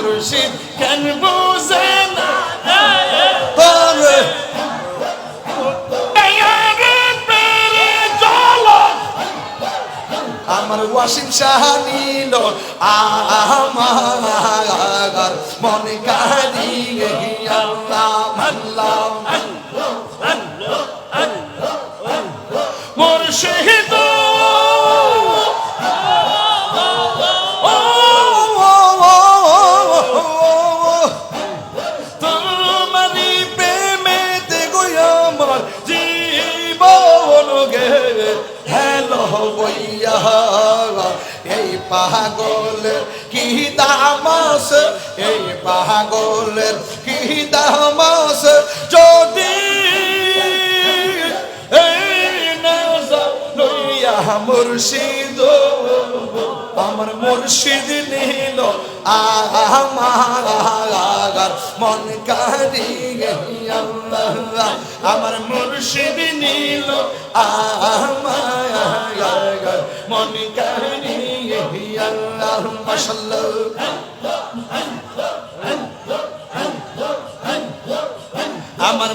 মুর্শিদ কেন বুঝে না আমার ওয়াসিম শাহ নিল আমার মনে কারিয়ে আল্লাহ আল্লাহ মুর্শিদ তোমারি প্রেমেতে গো আমার জীবন গে হেলো বইয়া এই পাগলের কি দাম আছে এই পাগলের কি দাম আছে যদি মুর্শিদ আমার মুর্শিদ নিল আমার মন কারিয়ে আল্লাহ আমার মুর্শিদ নিল আমার মন কারিয়ে আল্লাহ মাশাআল্লাহ আমার